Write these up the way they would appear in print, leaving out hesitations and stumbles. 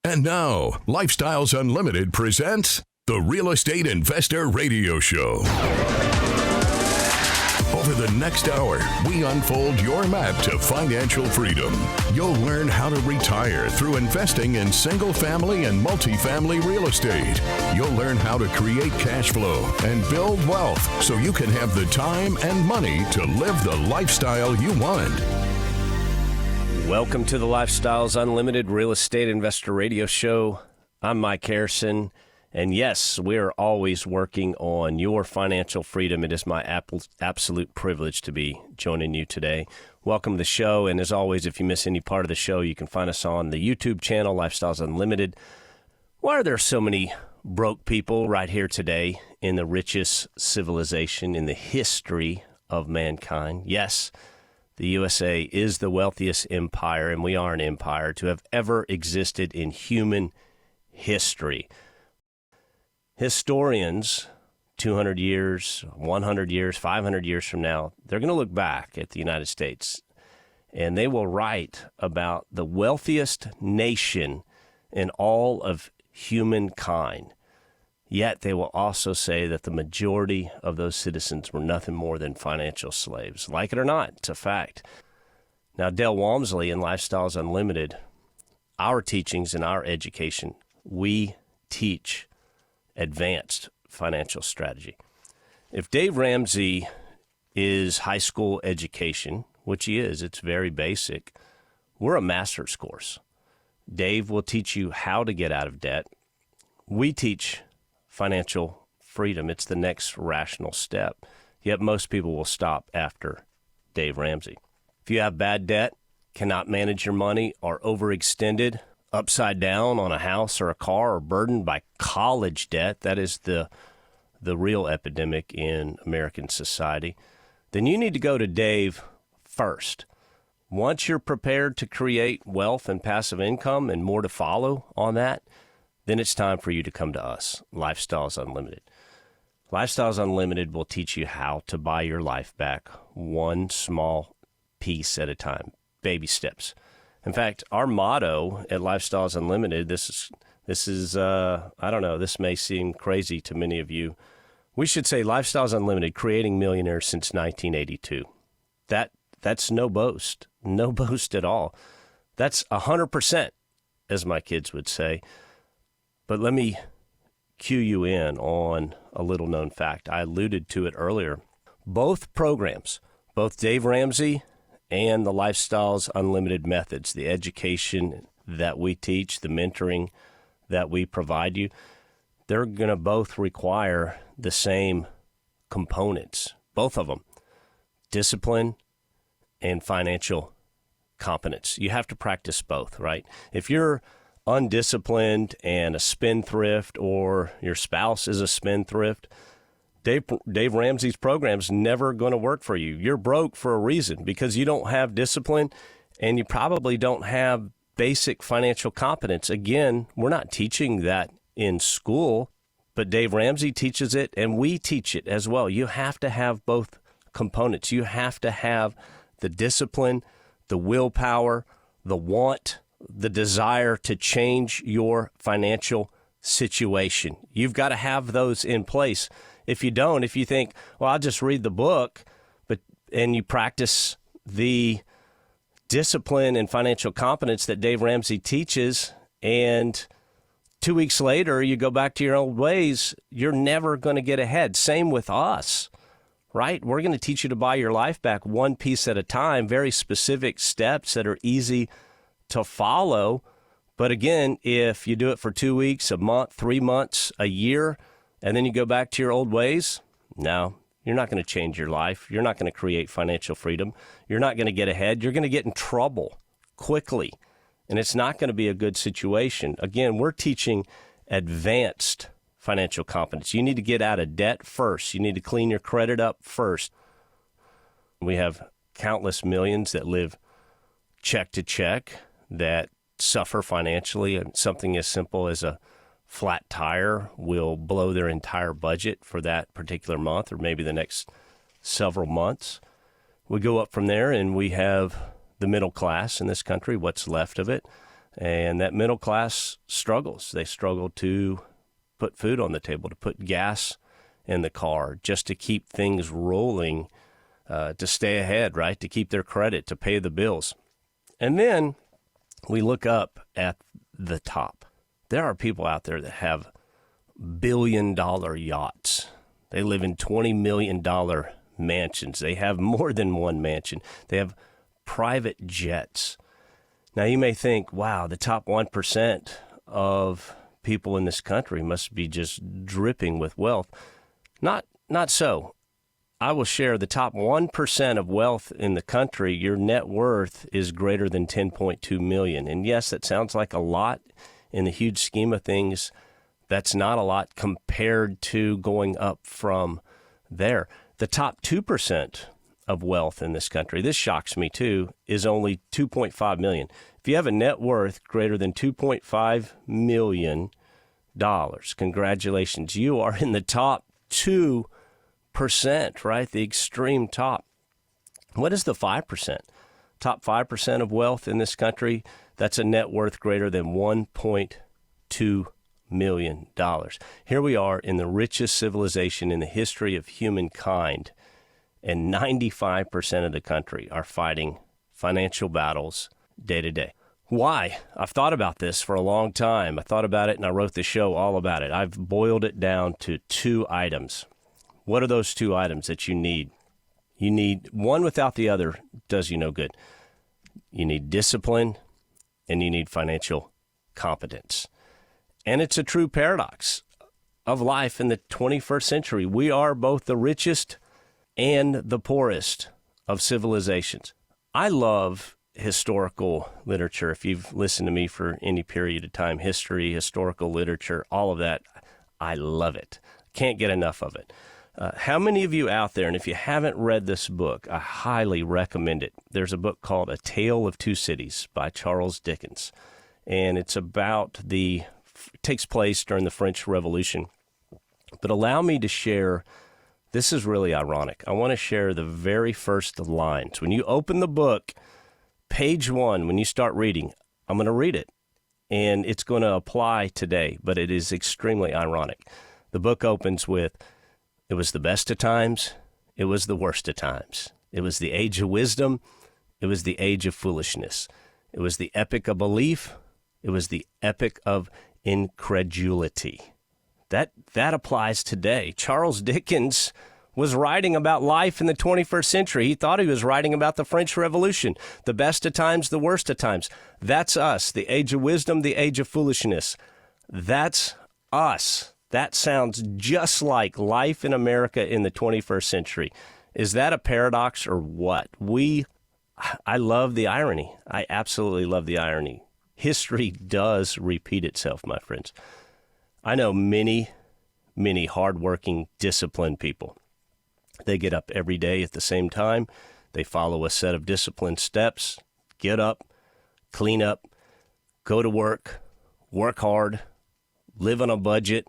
And now, Lifestyles Unlimited presents the Real Estate Investor Radio Show. Over the next hour, we unfold your map to financial freedom. You'll learn how to retire through investing in single-family and multifamily real estate. You'll learn how to create cash flow and build wealth so you can have the time and money to live the lifestyle you want. Welcome to the Lifestyles Unlimited Real Estate Investor Radio Show. I'm Mike Harrison, and yes, we are always working on your financial freedom. It is my absolute privilege to be joining you today. Welcome to the show, and as always, if you miss any part of the show, you can find us on the YouTube channel, Lifestyles Unlimited. Why are there so many broke people right here today in the richest civilization in the history of mankind? Yes, the USA is the wealthiest empire, and we are an empire, to have ever existed in human history. Historians, 200 years, 100 years, 500 years from now, they're going to look back at the United States, and they will write about the wealthiest nation in all of humankind. Yet they will also say that the majority of those citizens were nothing more than financial slaves. Like it or not, it's a fact. Now, Dale Walmsley in Lifestyles Unlimited, our teachings and our education, we teach advanced financial strategy. If Dave Ramsey is high school education, which he is, it's very basic, we're a master's course. Dave will teach you how to get out of debt. We teach financial freedom. It's the next rational step. Yet most people will stop after Dave Ramsey. If you have bad debt, cannot manage your money, are overextended, upside down on a house or a car, or burdened by college debt, that is the real epidemic in American society, then you need to go to Dave first. Once you're prepared to create wealth and passive income and more to follow on that, then it's time for you to come to us, Lifestyles Unlimited. Lifestyles Unlimited will teach you how to buy your life back one small piece at a time, baby steps. In fact, our motto at Lifestyles Unlimited, this is I don't know, this may seem crazy to many of you. We should say Lifestyles Unlimited, creating millionaires since 1982. That's no boast at all. That's 100%, as my kids would say. But let me cue you in on a little known fact. I alluded to it earlier. Both programs, both Dave Ramsey and the Lifestyles Unlimited methods, the education that we teach, the mentoring that we provide you, they're going to both require the same components, both of them, discipline and financial competence. You have to practice both, right? If you're undisciplined and a spendthrift, or your spouse is a spendthrift, Dave Ramsey's program's never going to work for you. You're broke for a reason, because you don't have discipline and you probably don't have basic financial competence. Again, we're not teaching that in school, but Dave Ramsey teaches it and we teach it as well. You have to have both components. You have to have the discipline, the willpower, the want, the desire to change your financial situation. You've got to have those in place. If you don't, if you think, well, I'll just read the book, and you practice the discipline and financial competence that Dave Ramsey teaches, and 2 weeks later you go back to your old ways, you're never going to get ahead. Same with us, right? We're going to teach you to buy your life back one piece at a time, very specific steps that are easy to follow. But again, if you do it for 2 weeks, a month, 3 months, a year, and then you go back to your old ways, no, you're not going to change your life. You're not going to create financial freedom. You're not going to get ahead. You're going to get in trouble quickly, and it's not going to be a good situation. Again, we're teaching advanced financial competence. You need to get out of debt first. You need to clean your credit up first. We have countless millions that live check to check, that suffer financially. And something as simple as a flat tire will blow their entire budget for that particular month, or maybe the next several months. We go up from there and we have the middle class in this country, what's left of it, And that middle class struggles. They struggle to put food on the table, to put gas in the car, just to keep things rolling, to stay ahead, right? To keep their credit, to pay the bills. And then we look up at the top. There are people out there that have billion-dollar yachts. They live in $20 million mansions. They have more than one mansion. They have private jets. Now, you may think, wow, the top 1% of people in this country must be just dripping with wealth. Not so. I will share the top 1% of wealth in the country, your net worth is greater than $10.2 million. And yes, that sounds like a lot in the huge scheme of things. That's not a lot compared to going up from there. The top 2% of wealth in this country, this shocks me too, is only $2.5 million. If you have a net worth greater than $2.5 million, congratulations, you are in the top 2%, right? The extreme top. What is the 5%? Top 5% of wealth in this country, that's a net worth greater than $1.2 million. Here we are in the richest civilization in the history of humankind, and 95% of the country are fighting financial battles day to day. Why? I've thought about this for a long time. I thought about it and I wrote the show all about it. I've boiled it down to 2 items. What are those 2 items that you need? You need one without the other does you no good. You need discipline and you need financial competence. And it's a true paradox of life in the 21st century. We are both the richest and the poorest of civilizations. I love historical literature. If you've listened to me for any period of time, history, historical literature, all of that, I love it. Can't get enough of it. How many of you out there, and if you haven't read this book, I highly recommend it. There's a book called A Tale of Two Cities by Charles Dickens, and it's about it takes place during the French Revolution. But allow me to share, this is really ironic. I want to share the very first lines. When you open the book, page 1, when you start reading, I'm going to read it, and it's going to apply today, but it is extremely ironic. The book opens with, "It was the best of times, it was the worst of times. It was the age of wisdom, it was the age of foolishness. It was the epic of belief, it was the epic of incredulity." That applies today. Charles Dickens was writing about life in the 21st century. He thought he was writing about the French Revolution. The best of times, the worst of times. That's us. The age of wisdom, the age of foolishness. That's us. That sounds just like life in America in the 21st century. Is that a paradox or what? I love the irony. I absolutely love the irony. History does repeat itself, my friends. I know many, many hardworking, disciplined people. They get up every day at the same time. They follow a set of disciplined steps. Get up, clean up, go to work hard, live on a budget,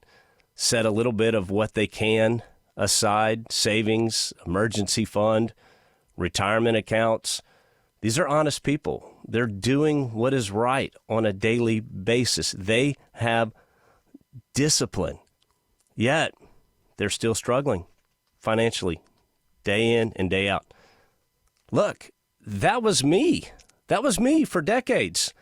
set a little bit of what they can aside, savings, emergency fund, retirement accounts. These are honest people. They're doing what is right on a daily basis. They have discipline, yet they're still struggling financially, day in and day out. Look, that was me. That was me for decades.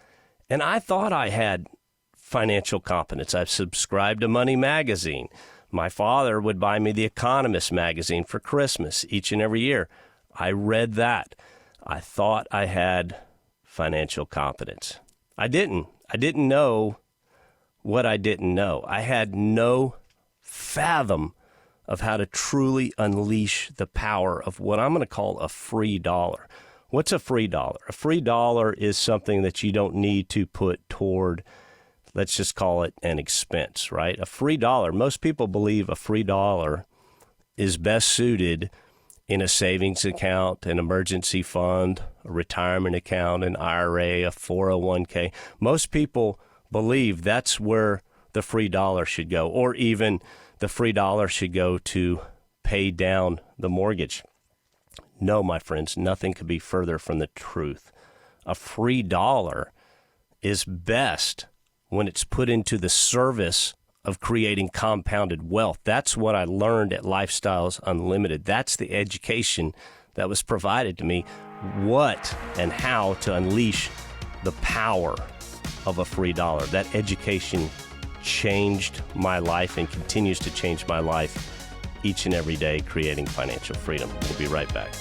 And I thought I had financial competence. I've subscribed to Money Magazine. My father would buy me The Economist magazine for Christmas each and every year. I read that. I thought I had financial competence. I didn't. I didn't know what I didn't know. I had no fathom of how to truly unleash the power of what I'm going to call a free dollar. What's a free dollar? A free dollar is something that you don't need to put toward, let's just call it an expense, right? A free dollar, most people believe a free dollar is best suited in a savings account, an emergency fund, a retirement account, an IRA, a 401k. Most people believe that's where the free dollar should go, or even the free dollar should go to pay down the mortgage. No, my friends, nothing could be further from the truth. A free dollar is best when it's put into the service of creating compounded wealth. That's what I learned at Lifestyles Unlimited. That's the education that was provided to me, what and how to unleash the power of a free dollar. That education changed my life and continues to change my life each and every day, creating financial freedom. We'll be right back.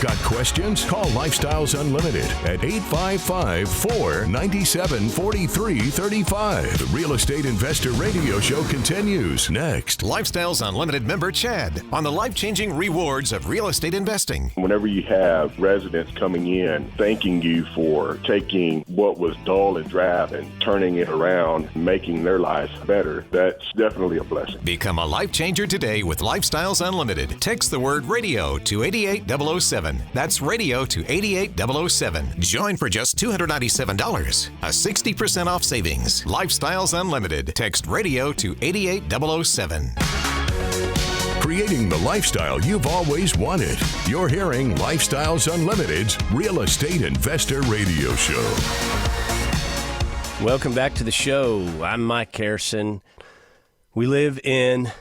Got questions? Call Lifestyles Unlimited at 855-497-4335. The Real Estate Investor Radio Show continues next. Lifestyles Unlimited member Chad on the life-changing rewards of real estate investing. Whenever you have residents coming in thanking you for taking what was dull and drab and turning it around, making their lives better, that's definitely a blessing. Become a life changer today with Lifestyles Unlimited. Text the word radio to 88007. That's radio to 88007. Join for just $297. A 60% off savings. Lifestyles Unlimited. Text radio to 88007. Creating the lifestyle you've always wanted. You're hearing Lifestyles Unlimited's Real Estate Investor Radio Show. Welcome back to the show. I'm Mike Harrison. We live in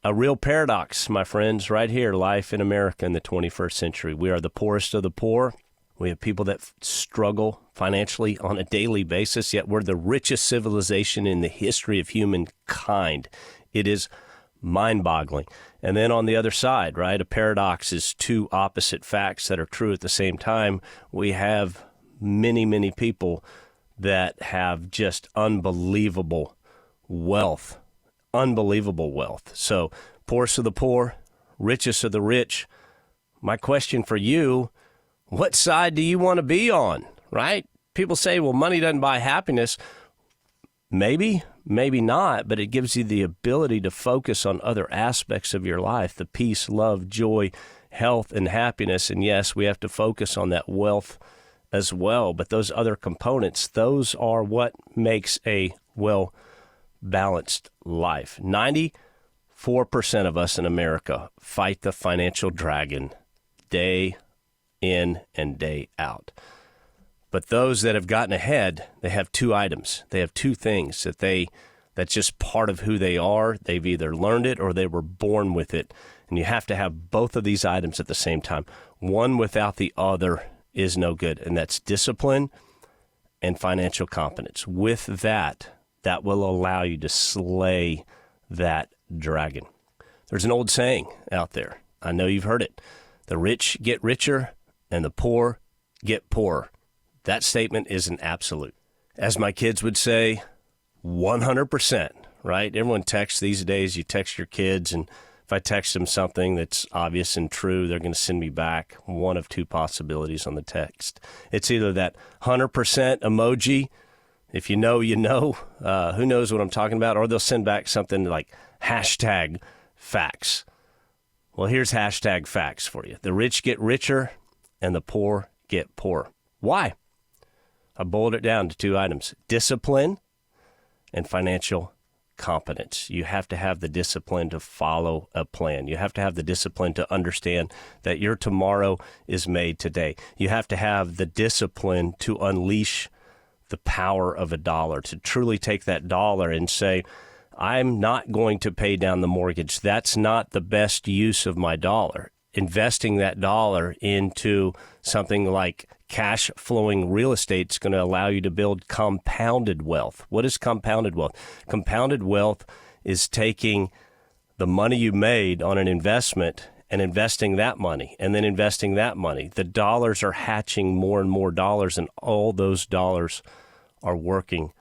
a real paradox, my friends, right here, life in America in the 21st century. We are the poorest of the poor. We have people that struggle financially on a daily basis, yet we're the richest civilization in the history of humankind. It is mind-boggling. And then on the other side, right, a paradox is two opposite facts that are true at the same time. We have many, many people that have just unbelievable wealth. Unbelievable wealth. So, poorest of the poor, richest of the rich. My question for you, what side do you want to be on, right? People say, well, money doesn't buy happiness. Maybe, maybe not, but it gives you the ability to focus on other aspects of your life, the peace, love, joy, health, and happiness. And yes, we have to focus on that wealth as well. But those other components, those are what makes a balanced life. 94% of us in America fight the financial dragon day in and day out. But those that have gotten ahead, they have two items. They have two things that's just part of who they are. They've either learned it or they were born with it. And you have to have both of these items at the same time. One without the other is no good. And that's discipline and financial competence. With that will allow you to slay that dragon. There's an old saying out there. I know you've heard it. The rich get richer and the poor get poorer. That statement is an absolute. As my kids would say, 100%, right? Everyone texts these days. You text your kids, and if I text them something that's obvious and true, they're going to send me back one of two possibilities on the text. It's either that 100% emoji, if you know, you know, who knows what I'm talking about, or they'll send back something like hashtag facts. Well, here's hashtag facts for you. The rich get richer and the poor get poorer. Why? I boiled it down to two items: discipline and financial competence. You have to have the discipline to follow a plan. You have to have the discipline to understand that your tomorrow is made today. You have to have the discipline to unleash the power of a dollar, to truly take that dollar and say, I'm not going to pay down the mortgage. That's not the best use of my dollar. Investing that dollar into something like cash flowing real estate is going to allow you to build compounded wealth. What is compounded wealth? Compounded wealth is taking the money you made on an investment and investing that money, and then investing that money. The dollars are hatching more and more dollars, and all those dollars are working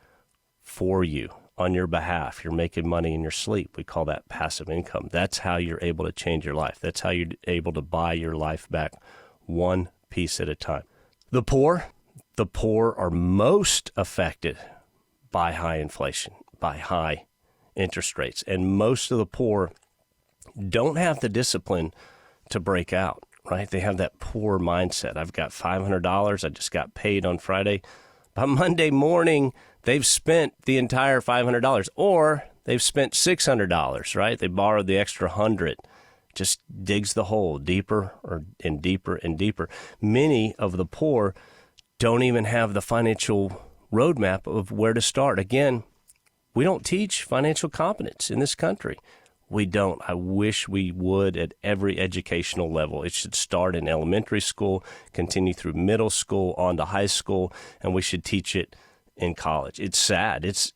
for you on your behalf. You're making money in your sleep. We call that passive income. That's how you're able to change your life. That's how you're able to buy your life back one piece at a time. The poor are most affected by high inflation, by high interest rates, and most of the poor don't have the discipline to break out, right? They have that poor mindset. I've got $500. I just got paid on Friday. By Monday morning, they've spent the entire $500, or they've spent $600, right? They borrowed the extra $100, just digs the hole deeper and deeper and deeper. Many of the poor don't even have the financial roadmap of where to start. Again, we don't teach financial competence in this country. We don't. I wish we would at every educational level. It should start in elementary school, continue through middle school, on to high school, and we should teach it in college. It's sad. It's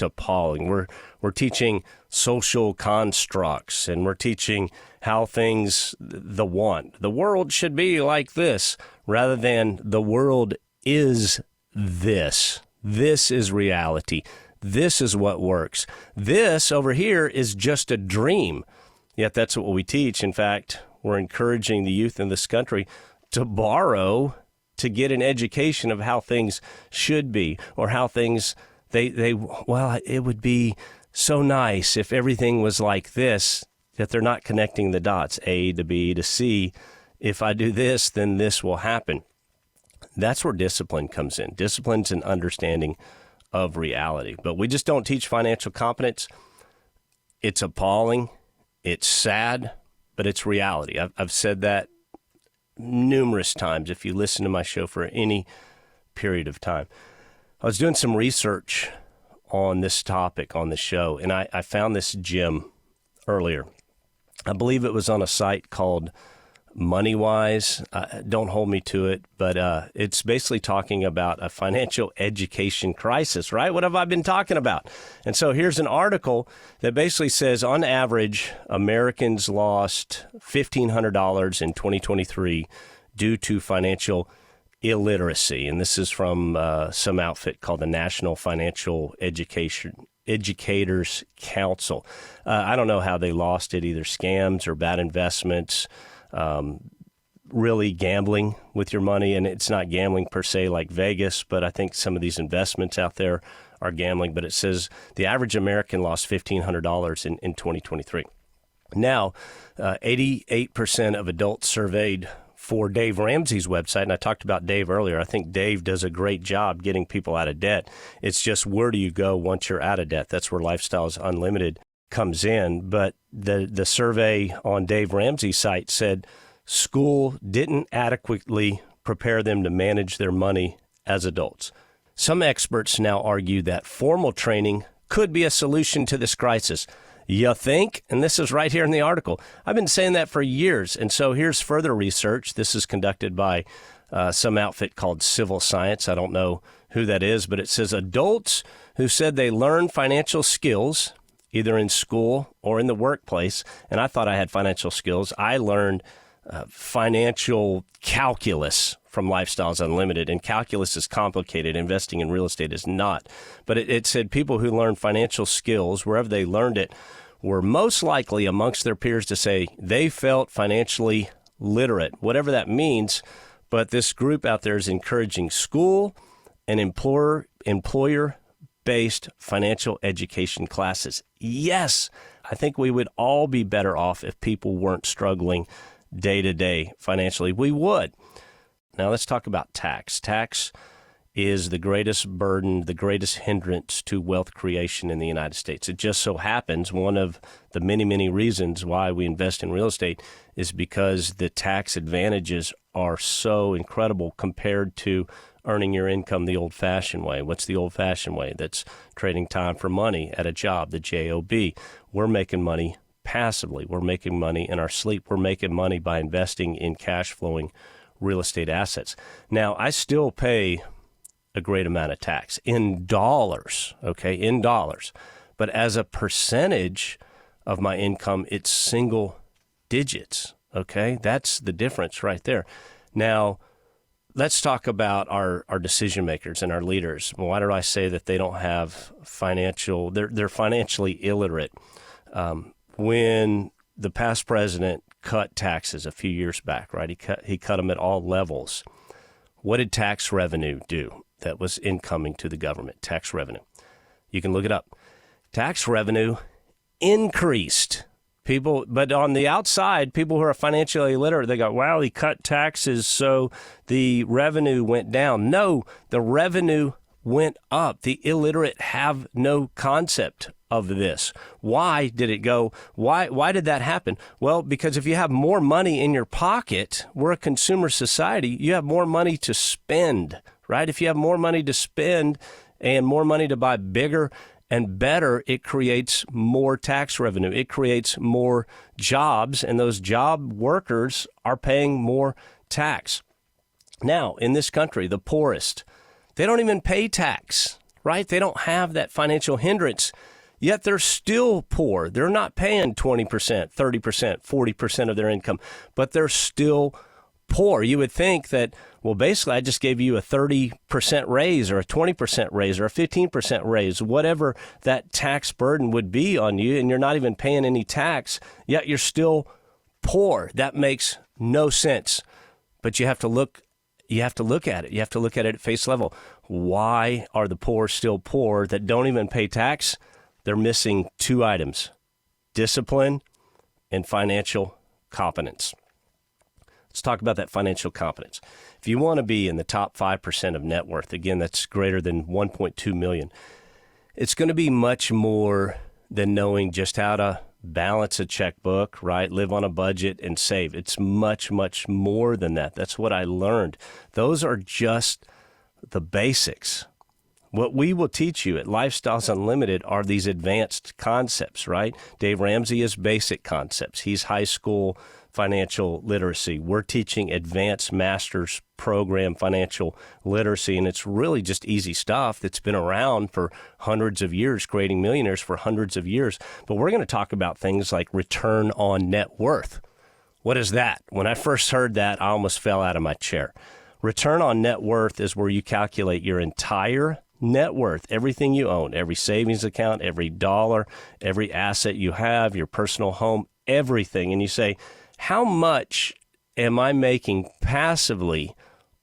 appalling. We're teaching social constructs, and we're teaching how things, the world should be like this, rather than the world is this. This is reality. This is what works. This over here is just a dream. Yet that's what we teach. In fact, we're encouraging the youth in this country to borrow to get an education of how things should be, or how things it would be so nice if everything was like this, that they're not connecting the dots, A to B to C. If I do this, then this will happen. That's where discipline comes in. Discipline's an understanding of reality. But we just don't teach financial competence. It's appalling. It's sad, but it's reality. I've said that numerous times if you listen to my show for any period of time. I was doing some research on this topic on the show, and I found this gem earlier. I believe it was on a site called MoneyWise. Don't hold me to it, but it's basically talking about a financial education crisis, right? What have I been talking about? And so here's an article that basically says, on average, Americans lost $1,500 in 2023 due to financial illiteracy. And this is from some outfit called the National Financial Educators Council. I don't know how they lost it, either scams or bad investments, really gambling with your money. And it's not gambling per se like Vegas, but I think some of these investments out there are gambling. But it says the average American lost $1,500 in 2023. Now, 88% of adults surveyed for Dave Ramsey's website, and I talked about Dave earlier. I think Dave does a great job getting people out of debt. It's just, where do you go once you're out of debt? That's where Lifestyles Unlimited comes in. But the survey on Dave Ramsey's site said school didn't adequately prepare them to manage their money as adults. Some experts now argue that formal training could be a solution to this crisis. You think? And this is right here in the article. I've been saying that for years. And so here's further research. This is conducted by some outfit called Civil Science. I don't know who that is, but it says adults who said they learned financial skills either in school or in the workplace. And I thought I had financial skills. I learned financial calculus from Lifestyles Unlimited, and calculus is complicated. Investing in real estate is not. But it said people who learned financial skills, wherever they learned it, were most likely amongst their peers to say they felt financially literate, whatever that means. But this group out there is encouraging school and employer-based financial education classes. Yes, I think we would all be better off if people weren't struggling day to day financially. We would. Now let's talk about tax. Tax is the greatest burden, the greatest hindrance to wealth creation in the United States. It just so happens one of the many, many reasons why we invest in real estate is because the tax advantages are so incredible compared to earning your income the old-fashioned way. What's the old-fashioned way? That's trading time for money at a job, the job. We're making money passively. We're making money in our sleep. We're making money by investing in cash-flowing real estate assets. Now, I still pay a great amount of tax in dollars, okay, in dollars. But as a percentage of my income, it's single digits, okay? That's the difference right there. Now, let's talk about our decision makers and our leaders. Why do I say that they don't have they're financially illiterate? When the past president cut taxes a few years back, right? He cut them at all levels. What did tax revenue do that was incoming to the government? Tax revenue. You can look it up. Tax revenue increased. But on the outside, people who are financially illiterate, they go, wow, he cut taxes, so the revenue went down. No, the revenue went up. The illiterate have no concept of this. Why did it go? Why did that happen? Well, because if you have more money in your pocket, we're a consumer society, you have more money to spend, right? If you have more money to spend and more money to buy bigger and better, it creates more tax revenue. It creates more jobs, and those job workers are paying more tax. Now, in this country, the poorest, they don't even pay tax, right? They don't have that financial hindrance, yet they're still poor. They're not paying 20%, 30%, 40% of their income, but they're still poor. You would think that, well, basically, I just gave you a 30% raise or a 20% raise or a 15% raise, whatever that tax burden would be on you, and you're not even paying any tax, yet you're still poor. That makes no sense. But you have to look at it. You have to look at it at face level. Why are the poor still poor that don't even pay tax? They're missing two items: discipline and financial competence. Let's talk about that financial competence. If you want to be in the top 5% of net worth, again, that's greater than 1.2 million, it's going to be much more than knowing just how to balance a checkbook, right? Live on a budget and save. It's much, much more than that. That's what I learned. Those are just the basics. What we will teach you at Lifestyles Unlimited are these advanced concepts, right? Dave Ramsey is basic concepts. He's high school financial literacy. We're teaching advanced master's program financial literacy, and it's really just easy stuff that's been around for hundreds of years, creating millionaires for hundreds of years. But we're going to talk about things like return on net worth. What is that? When I first heard that, I almost fell out of my chair. Return on net worth is where you calculate your entire net worth, everything you own, every savings account, every dollar, every asset you have, your personal home, everything. And you say, how much am I making passively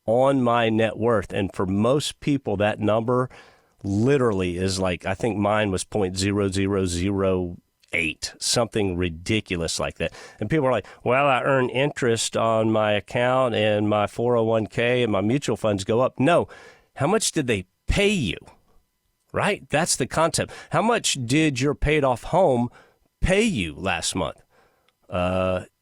on my net worth? And for most people, that number literally is like, I think mine was 0.0008, something ridiculous like that. And people are like, well, I earn interest on my account and my 401k and my mutual funds go up. No. How much did they pay you? Right? That's the concept. How much did your paid off home pay you last month?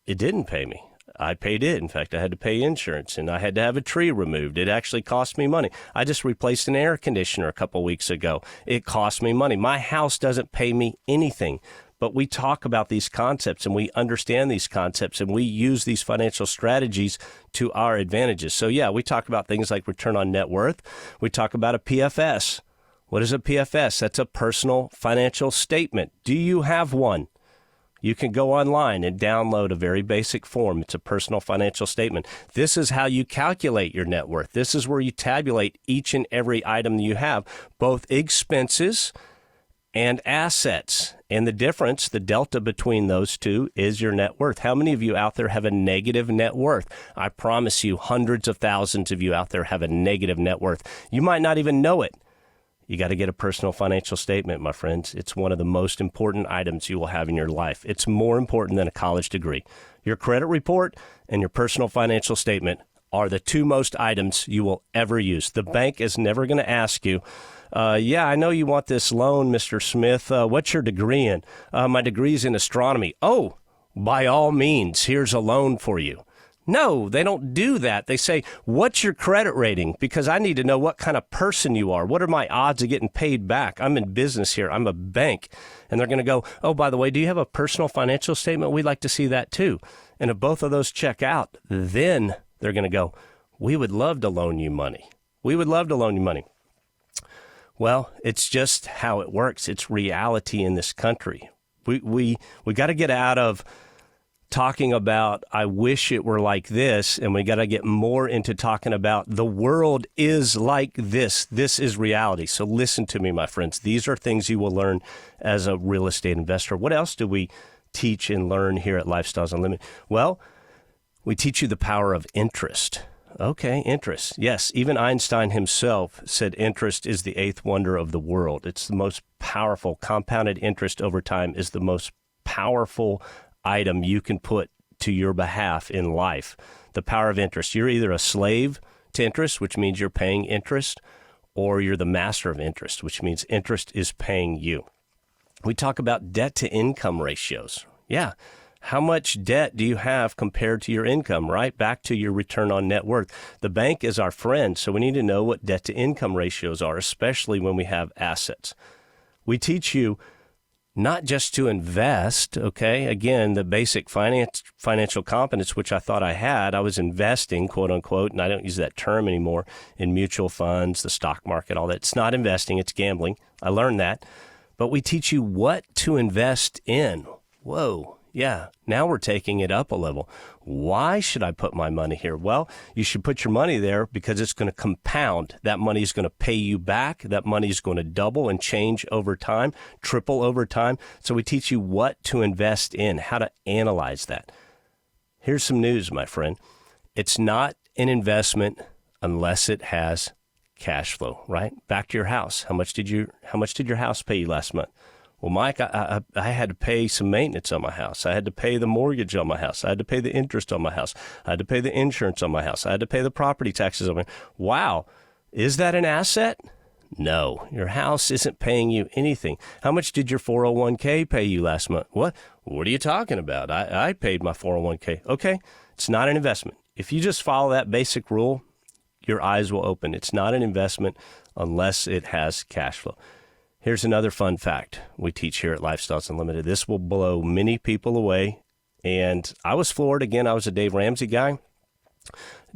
It didn't pay me. I paid it. In fact, I had to pay insurance, and I had to have a tree removed. It actually cost me money. I just replaced an air conditioner a couple weeks ago. It cost me money. My house doesn't pay me anything. But we talk about these concepts, and we understand these concepts, and we use these financial strategies to our advantages. So, yeah, we talk about things like return on net worth. We talk about a PFS. What is a PFS? That's a personal financial statement. Do you have one? You can go online and download a very basic form. It's a personal financial statement. This is how you calculate your net worth. This is where you tabulate each and every item you have, both expenses and assets. And the difference, the delta between those two, is your net worth. How many of you out there have a negative net worth? I promise you, hundreds of thousands of you out there have a negative net worth. You might not even know it. You got to get a personal financial statement, my friends. It's one of the most important items you will have in your life. It's more important than a college degree. Your credit report and your personal financial statement are the two most items you will ever use. The bank is never going to ask you, yeah, I know you want this loan, Mr. Smith. What's your degree in? My degree's in astronomy. Oh, by all means, here's a loan for you. No, they don't do that. They say, what's your credit rating? Because I need to know what kind of person you are. What are my odds of getting paid back? I'm in business here. I'm a bank. And they're going to go, oh, by the way, do you have a personal financial statement? We'd like to see that too. And if both of those check out, then they're going to go, we would love to loan you money. We would love to loan you money. Well, it's just how it works. It's reality in this country. We got to get out of talking about, I wish it were like this, and we got to get more into talking about the world is like this. This is reality. So listen to me, my friends. These are things you will learn as a real estate investor. What else do we teach and learn here at Lifestyles Unlimited? Well, we teach you the power of interest. Okay, interest. Yes, even Einstein himself said interest is the eighth wonder of the world. It's the most powerful. Compounded interest over time is the most powerful item you can put to your behalf in life. The power of interest. You're either a slave to interest, which means you're paying interest, or you're the master of interest, which means interest is paying you. We talk about debt to income ratios. Yeah. How much debt do you have compared to your income, right? Back to your return on net worth. The bank is our friend, so we need to know what debt to income ratios are, especially when we have assets. We teach you not just to invest, okay? Again, the basic financial competence, which I thought I had, I was investing, quote unquote, and I don't use that term anymore, in mutual funds, the stock market, all that. It's not investing, it's gambling. I learned that. But we teach you what to invest in. Whoa. Yeah, now we're taking it up a level. Why should I put my money here? Well, you should put your money there because it's going to compound. That money is going to pay you back. That money is going to double and change over time, triple over time. So we teach you what to invest in, how to analyze that. Here's some news, my friend. It's not an investment unless it has cash flow, right? Back to your house. How much did your house pay you last month? Well, Mike, I had to pay some maintenance on my house. I had to pay the mortgage on my house. I had to pay the interest on my house. I had to pay the insurance on my house. I had to pay the property taxes on my house. Wow. Is that an asset? No. Your house isn't paying you anything. How much did your 401k pay you last month? What are you talking about? I paid my 401k. Okay. It's not an investment. If you just follow that basic rule, your eyes will open. It's not an investment unless it has cash flow. Here's another fun fact we teach here at Lifestyles Unlimited. This will blow many people away. And I was floored. Again, I was a Dave Ramsey guy.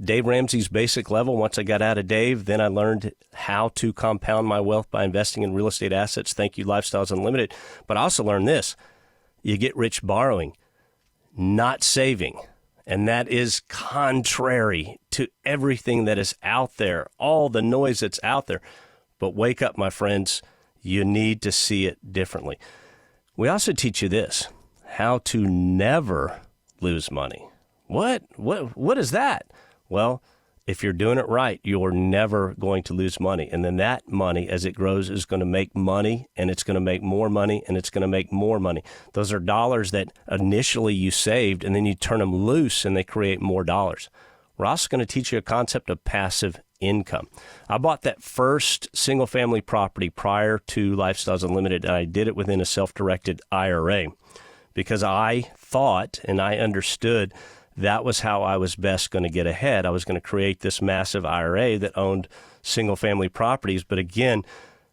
Dave Ramsey's basic level. Once I got out of Dave, then I learned how to compound my wealth by investing in real estate assets. Thank you, Lifestyles Unlimited. But I also learned this. You get rich borrowing, not saving. And that is contrary to everything that is out there, all the noise that's out there. But wake up, my friends. You need to see it differently. We also teach you this, how to never lose money. What is that? Well, if you're doing it right, you're never going to lose money. And then that money, as it grows, is going to make money, and it's going to make more money, and it's going to make more money. Those are dollars that initially you saved, and then you turn them loose, and they create more dollars. We're also going to teach you a concept of passive income. I bought that first single-family property prior to Lifestyles Unlimited, and I did it within a self-directed IRA because I thought and I understood that was how I was best going to get ahead. I was going to create this massive IRA that owned single-family properties, but again,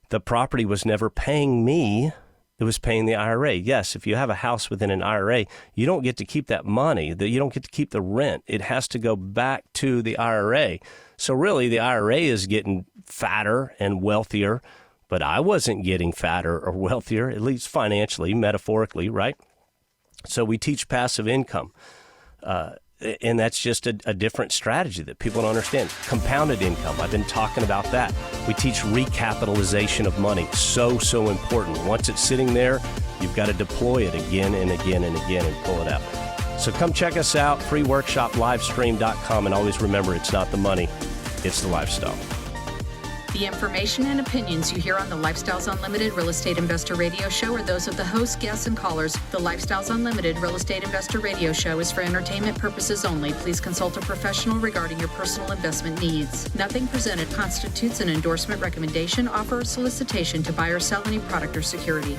the property was never paying me. It was paying the IRA. Yes, if you have a house within an IRA, you don't get to keep that money. You don't get to keep the rent. It has to go back to the IRA. So really, the IRA is getting fatter and wealthier, but I wasn't getting fatter or wealthier, at least financially, metaphorically, right? So we teach passive income. And that's just a different strategy that people don't understand. Compounded income, I've been talking about that. We teach recapitalization of money, so important. Once it's sitting there, you've got to deploy it again and again and again and pull it out. So come check us out, freeworkshoplivestream.com, and always remember, it's not the money, it's the lifestyle. The information and opinions you hear on the Lifestyles Unlimited Real Estate Investor Radio Show are those of the hosts, guests, and callers. The Lifestyles Unlimited Real Estate Investor Radio Show is for entertainment purposes only. Please consult a professional regarding your personal investment needs. Nothing presented constitutes an endorsement, recommendation, offer, or solicitation to buy or sell any product or security.